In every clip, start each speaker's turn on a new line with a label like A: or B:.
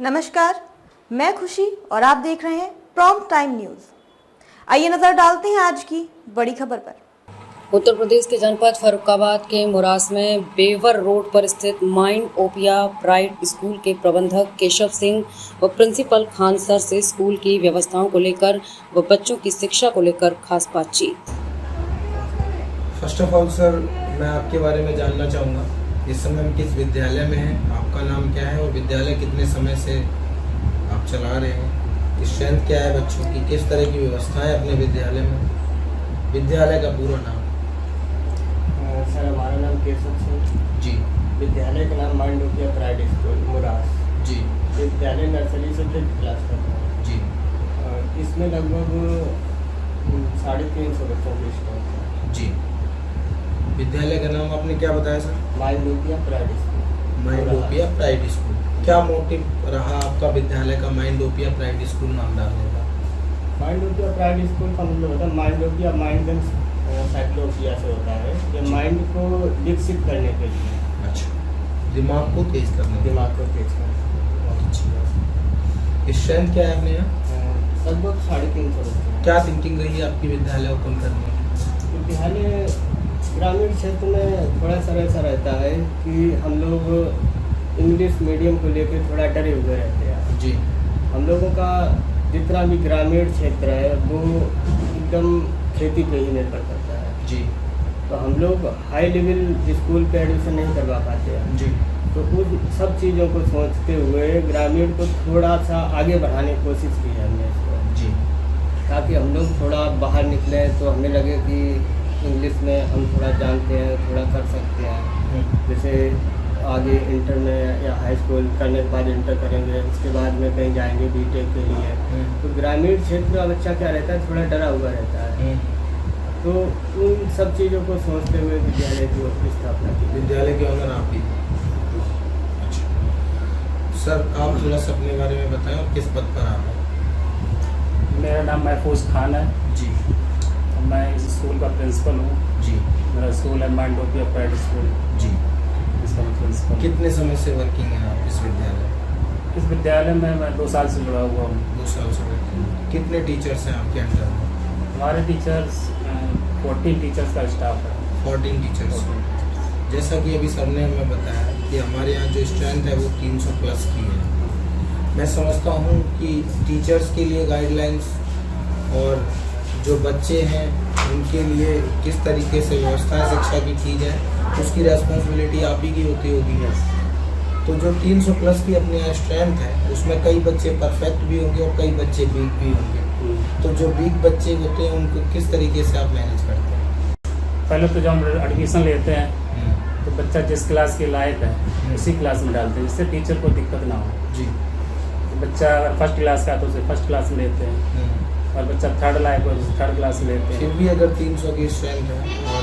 A: नमस्कार, मैं खुशी और आप देख रहे हैं प्रॉम्प्ट टाइम न्यूज। आइए नजर डालते हैं आज की बड़ी खबर पर।
B: उत्तर प्रदेश के जनपद फर्रुखाबाद के मुरास में बेवर रोड पर स्थित माइंड ओपिया प्राइड स्कूल के प्रबंधक केशव सिंह व प्रिंसिपल खान सर से स्कूल की व्यवस्थाओं को लेकर व बच्चों की शिक्षा को लेकर खास बातचीत।
C: फर्स्ट ऑफ ऑल सर, मैं आपके बारे में जानना चाहूँगा, इस समय हम किस विद्यालय में हैं, आपका नाम क्या है और विद्यालय कितने समय से आप चला रहे हैं, स्ट्रेंथ क्या है बच्चों की, किस तरह की व्यवस्था है अपने विद्यालय में, विद्यालय का पूरा नाम।
D: सर, हमारा नाम केशव सिंह
C: जी।
D: विद्यालय का नाम माइंड ओपिया प्राइड स्कूल मुरास
C: जी।
D: विद्यालय नर्सरी से 5th क्लास तक है
C: जी।
D: इसमें लगभग 350 बच्चों की स्ट्रेंथ है।
C: जी। विद्यालय का नाम आपने क्या बताया sir?
D: Mindopia pride school.
C: Mindopia pride school. क्या मोटिव रहा आपका विद्यालय का माइंड ओपिया प्राइड स्कूल नाम डालने का?
D: माइंड ओपिया प्राइड स्कूल का मतलब होता है माइंड ओपिया, माइंड साइक्लोपिया से होता है, ये माइंड को विकसित करने के लिए।
C: अच्छा, दिमाग को तेज करने,
D: दिमाग को तेज करने।
C: बहुत अच्छी बात। स्ट्रेंथ क्या है अपने यहाँ?
D: लगभग 350 बच्चे।
C: क्या थिंकिंग रही है आपकी विद्यालय ओपन करने की?
D: विद्यालय ग्रामीण क्षेत्र में थोड़ा सा ऐसा रहता है कि हम लोग इंग्लिश मीडियम को लेकर थोड़ा डरे हुए रहते हैं।
C: जी।
D: हम लोगों का जितना भी ग्रामीण क्षेत्र है वो एकदम खेती पे ही निर्भर करता है।
C: जी।
D: तो हम लोग हाई लेवल स्कूल पे एडमिशन नहीं करवा पाते हैं।
C: जी।
D: तो उन सब चीज़ों को सोचते हुए ग्रामीण को थोड़ा सा आगे बढ़ाने की कोशिश की है हमने इसको।
C: जी।
D: ताकि हम लोग थोड़ा बाहर निकले तो हमें लगे कि इंग्लिश में हम थोड़ा जानते हैं, थोड़ा कर सकते हैं। जैसे आगे इंटर में या हाई स्कूल करने के बाद इंटर करेंगे, उसके बाद में कहीं जाएंगे बीटेक के लिए। तो ग्रामीण क्षेत्र का बच्चा क्या रहता है, थोड़ा डरा हुआ रहता है। तो उन सब चीज़ों को सोचते हुए विद्यालय की स्थापना की।
C: विद्यालय के ऑनर आप ही? अच्छा सर, आप थोड़ा सा अपने बारे में बताएं और किस पद पर आप हैं?
E: मेरा नाम महफूज खान है।
C: जी।
E: मैं इस स्कूल का प्रिंसिपल हूँ।
C: जी।
E: मेरा स्कूल है माइंड ओपिया प्राइड स्कूल,
C: जी।
E: इसका मैं प्रिंसिपल।
C: कितने समय से वर्किंग है आप इस विद्यालय?
E: इस विद्यालय में मैं 2 साल से जुड़ा हुआ हूँ।
C: 2 साल से वर्किंग। कितने टीचर्स हैं आपके अंडर में?
E: हमारे टीचर्स 14 टीचर्स का स्टाफ है।
C: 14 टीचर्स। जैसा कि अभी सर ने हमें बताया कि हमारे यहाँ जो स्ट्रेंथ है वो 300 प्लस की है। मैं समझता हूँ कि टीचर्स के लिए गाइडलाइंस और जो बच्चे हैं उनके लिए किस तरीके से व्यवस्था शिक्षा की जाए, उसकी रेस्पॉन्सिबिलिटी आप ही की होती होगी। तो जो 300 प्लस की अपने यहाँ स्ट्रेंथ है उसमें कई बच्चे परफेक्ट भी होंगे और कई बच्चे वीक भी होंगे। तो जो वीक बच्चे होते हैं उनको किस तरीके से आप मैनेज करते हैं?
E: पहले तो जब हम एडमिशन लेते हैं तो बच्चा जिस क्लास के लायक है उसी क्लास में डालते हैं, जिससे टीचर को दिक्कत ना हो।
C: जी।
E: तो बच्चा अगर फर्स्ट क्लास का है तो उसे फर्स्ट क्लास में लेते हैं, और बच्चा थर्ड लायक हो तो थर्ड क्लास में लेते हैं।
C: फिर भी अगर 300 की स्ट्रेंथ है और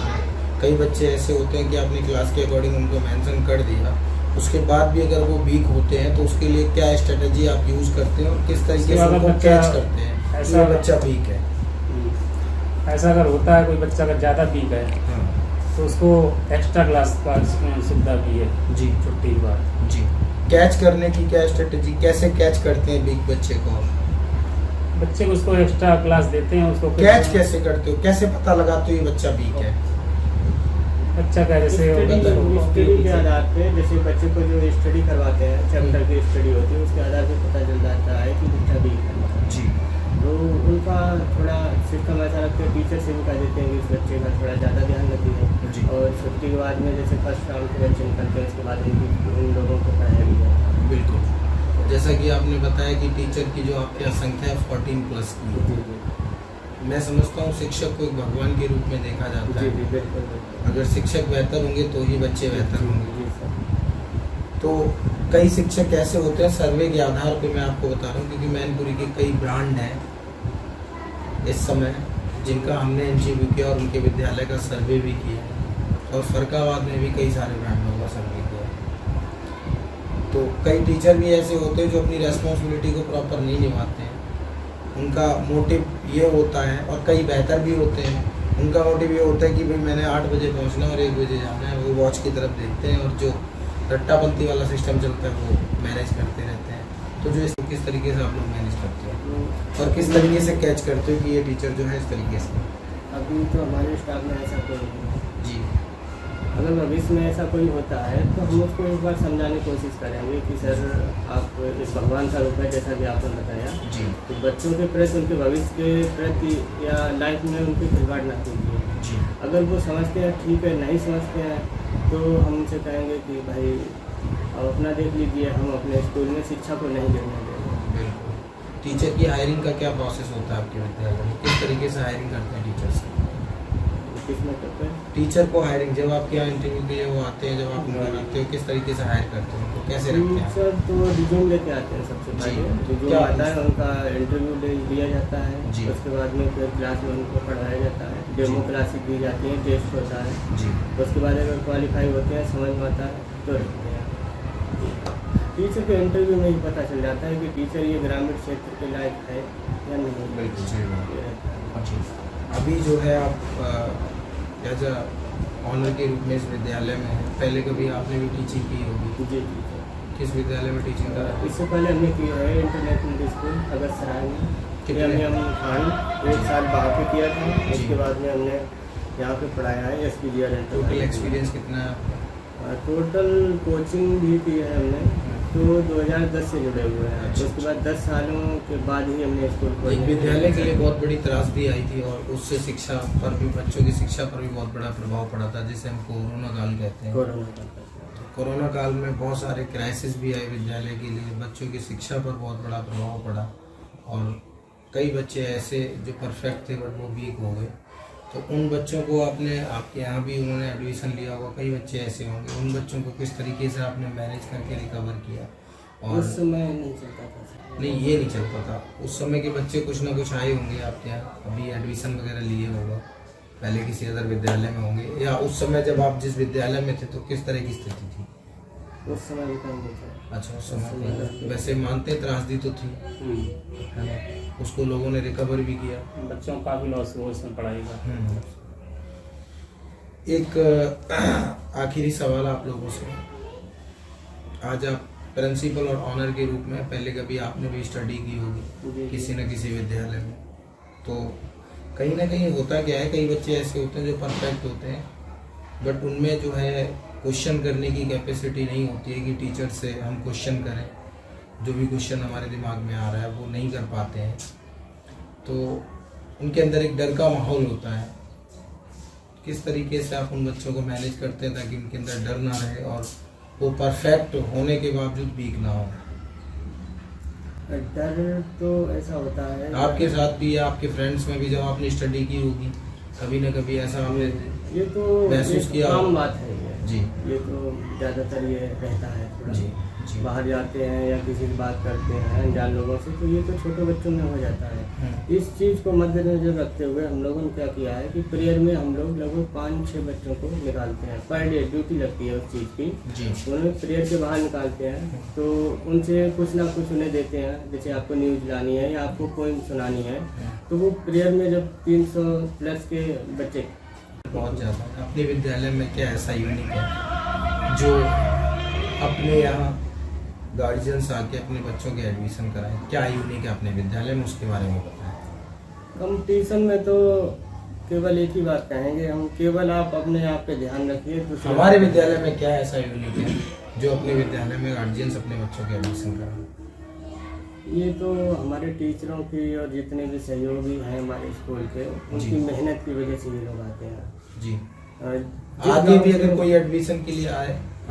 C: कई बच्चे ऐसे होते हैं कि अपनी क्लास के अकॉर्डिंग उनको मेंशन कर दिया, उसके बाद भी अगर वो वीक होते हैं तो उसके लिए क्या स्ट्रेटजी आप यूज़ करते हैं और किस तरीके से उनको कैच करते हैं? ऐसा बच्चा वीक है,
E: ऐसा अगर होता है कोई बच्चा अगर ज़्यादा वीक है तो उसको एक्स्ट्रा क्लास का सुविधा भी है।
C: जी।
E: छुट्टी के बाद।
C: जी। कैच करने की क्या स्ट्रेटजी, कैसे कैच करते हैं वीक बच्चे को?
E: बच्चे को उसको एक्स्ट्रा क्लास देते हैं, उसको
C: कैच कैसे करते हो, कैसे पता लगाते हो ये बच्चा वीक है?
E: बच्चा का जैसे
D: स्टडी के आधार पे, जैसे बच्चे को जो स्टडी करवाते हैं, चैप्टर की स्टडी होती है, उसके आधार पे पता चल जाता है कि बच्चा वीक है।
C: जी।
D: तो उनका थोड़ा सिस्टम ऐसा रखते हैं, टीचर से भी कह देते हैं कि इस बच्चे का थोड़ा ज़्यादा ध्यान रखिए।
C: जी।
D: और छुट्टी के बाद में जैसे फर्स्ट राउंड के बच्चे निकलते हैं, उसके बाद उन लोगों को पढ़ाया भी जाता है।
C: बिल्कुल। जैसा कि आपने बताया कि टीचर की जो आपके यहाँ संख्या है 14 प्लस की है। मैं समझता हूँ शिक्षक को एक भगवान के रूप में देखा जाता है।
D: जी, बिल्कुल।
C: अगर शिक्षक बेहतर होंगे तो ही बच्चे बेहतर होंगे।
D: जी सर।
C: तो कई शिक्षक ऐसे होते हैं, सर्वे के आधार पे मैं आपको बता रहा हूँ, क्योंकि मैनपुरी के कई ब्रांड हैं इस समय जिनका हमने NGV किया और उनके विद्यालय का सर्वे भी किया, और फर्रुखाबाद में भी कई सारे ब्रांडों का सर्वे किया। तो कई टीचर भी ऐसे होते हैं जो अपनी रेस्पॉन्सिबिलिटी को प्रॉपर नहीं निभाते हैं। उनका मोटिव ये होता है, और कई बेहतर भी होते हैं, उनका मोटिव ये होता है कि भाई मैंने 8 बजे पहुंचना और 1 बजे जाना है। वो वॉच की तरफ देखते हैं और जो रट्टापंथी वाला सिस्टम चलता है वो मैनेज करते रहते हैं। तो तो जो इसको किस तरीके से आप लोग मैनेज करते हो और किस तरीके से कैच करते हो कि ये टीचर जो है इस तरीके से?
D: अभी तो हमारे स्टाफ में ऐसा कोई नहीं है।
C: जी।
D: अगर भविष्य में ऐसा कोई होता है तो हम उसको एक बार समझाने की कोशिश करेंगे कि सर आप इस भगवान का रूप है, जैसा कि आपने बताया।
C: जी।
D: तो बच्चों के प्रति, उनके भविष्य के प्रति या लाइफ में उनकी खिलवाड़ ना कीजिए।
C: जी।
D: अगर वो समझते हैं ठीक है, नहीं समझते हैं तो हम उनसे कहेंगे कि भाई आप अपना देख लीजिए, हम अपने स्कूल में शिक्षा को नहीं गिरने देंगे।
C: बिल्कुल। टीचर की हायरिंग का क्या प्रोसेस होता है आपके विद्यालय में? किस तरीके से हायरिंग करते हैं टीचर्स?
D: किस मतलब पे?
C: टीचर को हायरिंग, जब आपके यहाँ इंटरव्यू के लिए वो आते हैं, जब आप उनको रखते हो, किस तरीके से हायर करते हो, तो कैसे रखते हैं?
D: टीचर तो रिज्यूम लेके आते हैं सबसे पहले। रिज्यूम
C: क्या
D: आता है, उनका इंटरव्यू लिया जाता है।
C: जी।
D: उसके बाद में फिर क्लास में उनको पढ़ाया जाता है, डेमो क्लासेस दी जाती हैं, टेस्ट होता है।
C: जी।
D: उसके बाद अगर क्वालिफाई होते हैं, समझ में आता है तो रखते हैं। टीचर के इंटरव्यू में ही पता चल जाता है कि टीचर ये ग्रामीण क्षेत्र के लायक है या नहीं।
C: बिल्कुल सही बात।
D: ये रहता है।
C: जी। अभी जो है आप एज अ ऑनर के रूप में इस विद्यालय में हैं, पहले कभी आपने भी टीचिंग की होगी?
D: जी।
C: किस विद्यालय में टीचिंग करा?
D: इससे पहले हमने किया है इंटरनेशनल स्कूल अगस्त सराय में।
C: कितने?
D: हमने हम खान 1 साल बाहर पे किया था।
C: जी।
D: उसके बाद में हमने यहाँ पे पढ़ाया है SPGR।
C: टोटल एक्सपीरियंस कितना है आपका?
D: टोटल कोचिंग भी की है हमने, तो 2010 से जुड़े हुए हैं।
C: अच्छा।
D: उसके बाद 10 सालों के बाद ही हमने स्कूल को
C: एक विद्यालय के लिए बहुत बड़ी त्रासदी आई थी और उससे शिक्षा पर भी, बच्चों की शिक्षा पर भी बहुत बड़ा प्रभाव पड़ा था, जिसे हम कोरोना काल कहते हैं।
D: कोरोना का।
C: कोरोना काल में बहुत सारे क्राइसिस भी आए विद्यालय के लिए, बच्चों की शिक्षा पर बहुत बड़ा प्रभाव पड़ा और कई बच्चे ऐसे जो परफेक्ट थे बट वो वीक हो गए। तो उन बच्चों को आपके यहाँ भी उन्होंने एडमिशन लिया होगा, कई बच्चे ऐसे होंगे, उन बच्चों को किस तरीके से आपने मैनेज करके रिकवर किया? और
D: उस समय नहीं चलता था।
C: नहीं, ये नहीं चलता था उस समय के बच्चे कुछ ना कुछ आए होंगे आपके यहाँ, अभी एडमिशन वगैरह लिए होगा, पहले किसी अदर विद्यालय में होंगे, या उस समय जब आप जिस विद्यालय में थे तो किस तरह की स्थिति थी?
D: उस समय भी कम नहीं था।
C: अच्छा, उस समय वैसे मानते हैं त्रासदी तो थी, है ना? उसको लोगों ने रिकवर भी किया।
E: बच्चों का भी लॉस हुआ इसमें पढ़ाई का।
C: एक आखिरी सवाल आप लोगों से, आज आप प्रिंसिपल और ऑनर के रूप में, पहले कभी आपने भी स्टडी की होगी किसी न किसी विद्यालय में, तो कहीं ना कहीं होता क्या है, कई बच्चे ऐसे होते हैं जो परफेक्ट होते हैं बट उनमें जो है क्वेश्चन करने की कैपेसिटी नहीं होती है कि टीचर से हम क्वेश्चन करें, जो भी क्वेश्चन हमारे दिमाग में आ रहा है वो नहीं कर पाते हैं, तो उनके अंदर एक डर का माहौल होता है। किस तरीके से आप उन बच्चों को मैनेज करते हैं ताकि उनके अंदर डर ना रहे और वो परफेक्ट होने के बावजूद वीक ना हो?
D: डर तो ऐसा होता है
C: आपके साथ भी या आपके फ्रेंड्स में भी जब आपने स्टडी की होगी, कभी ना कभी ऐसा आपने
D: ये तो
C: महसूस किया
D: आम
C: होगा?
D: बात है
C: जी।
D: ये तो ज़्यादातर ये रहता है थोड़ा।
C: जी। जी।
D: बाहर जाते हैं या किसी से बात करते हैं अनजान लोगों से, तो ये तो छोटे बच्चों में हो जाता है। इस चीज़ को मद्देनजर रखते हुए हम लोगों ने क्या किया है कि प्रेयर में हम लोग लगभग 5-6 बच्चों को निकालते हैं, पर डे ड्यूटी लगती है उस चीज़ की।
C: जी।
D: उन्हें प्रेयर के बाहर निकालते हैं, तो उनसे कुछ ना कुछ उन्हें देते हैं, जैसे आपको न्यूज़ लानी है या आपको पोएम सुनानी है, तो वो प्रेयर में जब 300 प्लस के बच्चे
C: बहुत ज़्यादा। अपने विद्यालय में क्या ऐसा यूनिक है जो अपने यहाँ गार्जियंस आके अपने बच्चों के एडमिशन कराएं? क्या यूनिक है अपने विद्यालय में, उसके बारे में बताएं।
D: कंपटीशन में तो केवल एक ही बात कहेंगे हम, केवल आप अपने आप पे ध्यान रखिए।
C: हमारे विद्यालय में क्या ऐसा यूनिक है जो अपने विद्यालय में गार्जियंस अपने बच्चों के एडमिशन कराएं?
D: ये तो हमारे टीचरों की और जितने भी सहयोगी हैं हमारे स्कूल के, उनकी मेहनत की वजह से ये लोग आते हैं।
C: जी।
D: जिस
C: आगे
D: गाँव
C: भी
D: से-
C: अगर कोई एडमिशन के लिए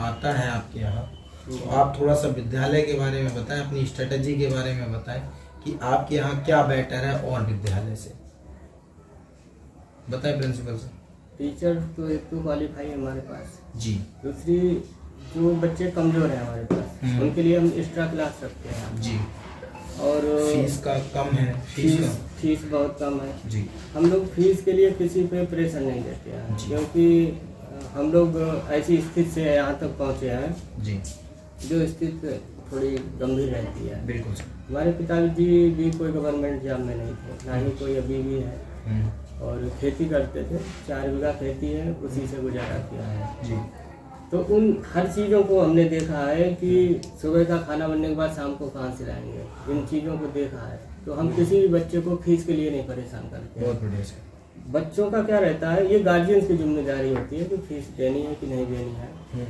C: आता है आपके यहाँ, तो आप थोड़ा सा विद्यालय के बारे में बताएं, अपनी स्ट्रेटजी के बारे में बताएं कि आपके यहाँ क्या बेटर है और विद्यालय से। बताएं प्रिंसिपल सर।
D: टीचर तो एक तो क्वालिफाई है हमारे पास,
C: जी।
D: दूसरी जो बच्चे कमजोर हैं हमारे पास, उनके लिए हम एक्स्ट्रा क्लास रखते हैं।
C: जी।
D: और
C: फीस का कम है?
D: फीस बहुत कम है
C: जी।
D: हम लोग फीस के लिए किसी पे प्रेशर नहीं देते हैं, क्योंकि हम लोग ऐसी स्थिति से यहाँ तक पहुँचे हैं
C: जी,
D: जो स्थिति थोड़ी गंभीर रहती है।
C: बिल्कुल सर।
D: हमारे पिताजी भी कोई गवर्नमेंट जॉब में नहीं थे, ना ही कोई अभी भी है, और खेती करते थे। 4 बीघा खेती है, उसी से गुजारा किया है।
C: जी।
D: तो उन हर चीज़ों को हमने देखा है कि सुबह का खाना बनने के बाद शाम को कहाँ से लाएंगे, इन चीज़ों को देखा है। तो हम किसी भी बच्चे को फीस के लिए नहीं परेशान करते।
C: बहुत बढ़िया सर।
D: बच्चों का क्या रहता है, ये गार्जियंस की जिम्मेदारी होती है कि फीस देनी है कि नहीं देनी है,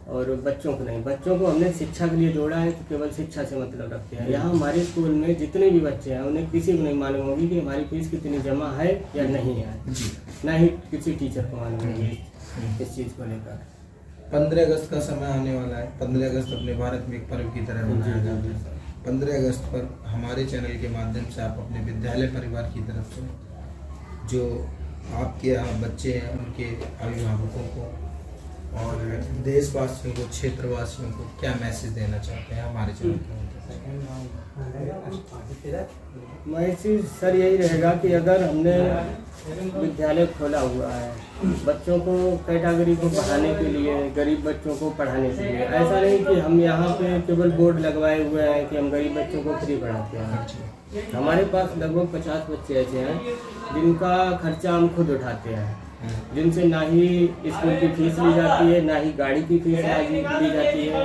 D: और बच्चों को नहीं। बच्चों को हमने शिक्षा के लिए जोड़ा है तो केवल शिक्षा से मतलब रखते हैं। यहाँ हमारे स्कूल में जितने भी बच्चे हैं उन्हें किसी को नहीं मालूम होगी कि हमारी फीस कितनी जमा है या नहीं है, ना ही किसी टीचर को मालूम होगी इस चीज़ को लेकर।
C: 15 अगस्त का समय आने वाला है। 15 अगस्त अपने भारत में एक पर्व की तरह मनाया जाता है। 15 अगस्त पर हमारे चैनल के माध्यम से आप अपने विद्यालय परिवार की तरफ से जो आपके यहाँ बच्चे हैं उनके अभिभावकों को और देशवासियों को, क्षेत्रवासियों को क्या मैसेज देना चाहते हैं हमारे चैनल के माध्यम से?
D: मैसेज सर यही रहेगा कि अगर हमने विद्यालय खोला हुआ है बच्चों को, कैटेगरी को पढ़ाने के लिए, गरीब बच्चों को पढ़ाने के लिए, ऐसा नहीं कि हम यहाँ पे केवल बोर्ड लगवाए हुए हैं कि हम गरीब बच्चों को फ्री पढ़ाते हैं। हमारे पास लगभग 50 बच्चे ऐसे हैं जिनका खर्चा हम खुद उठाते हैं, जिनसे ना ही स्कूल की फीस ली जाती है, ना ही गाड़ी की फीस ली जाती है,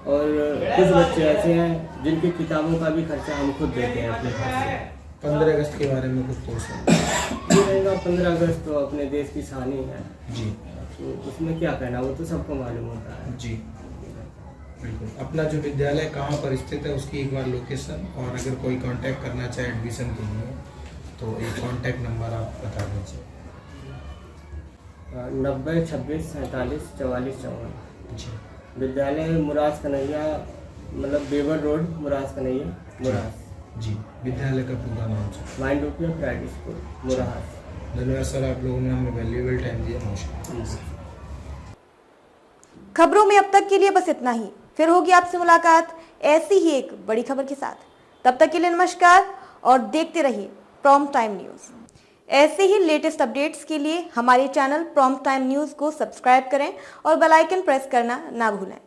D: और कुछ बच्चे ऐसे हैं जिनकी किताबों का भी खर्चा हम खुद देते हैं अपने पास से।
C: 15 अगस्त के बारे में कुछ सोच
D: ये रहेगा, 15 अगस्त तो अपने देश की शान ही है
C: जी,
D: तो उसमें क्या कहना, वो तो सबको मालूम होता है
C: जी बिल्कुल। अपना जो विद्यालय कहाँ पर स्थित है उसकी एक बार लोकेशन, और अगर कोई कांटेक्ट करना चाहे एडमिशन के लिए तो एक कांटेक्ट नंबर आप बता दीजिए।
D: 90 26 47 44 54।
C: जी,
D: विद्यालय मुराद कन्हैया, मतलब बेवर रोड, मुराद कन्हैया, मुराद।
C: जी, विद्यालय का पूरा नाम सर?
D: माइंड ओपिया प्राइवेट स्कूल, मुराद।
C: धन्यवाद सर, आप लोगों ने हमें वैल्यूएबल टाइम दिया। नमस्कार।
A: खबरों में अब तक के लिए बस इतना ही। फिर होगी आपसे मुलाकात ऐसी ही एक बड़ी खबर के साथ। तब तक के लिए नमस्कार और देखते रहिए प्रॉम्प्ट टाइम न्यूज़। ऐसे ही लेटेस्ट अपडेट्स के लिए हमारे चैनल प्रॉम्प्ट टाइम न्यूज़ को सब्सक्राइब करें और बेल आइकन प्रेस करना ना भूलें।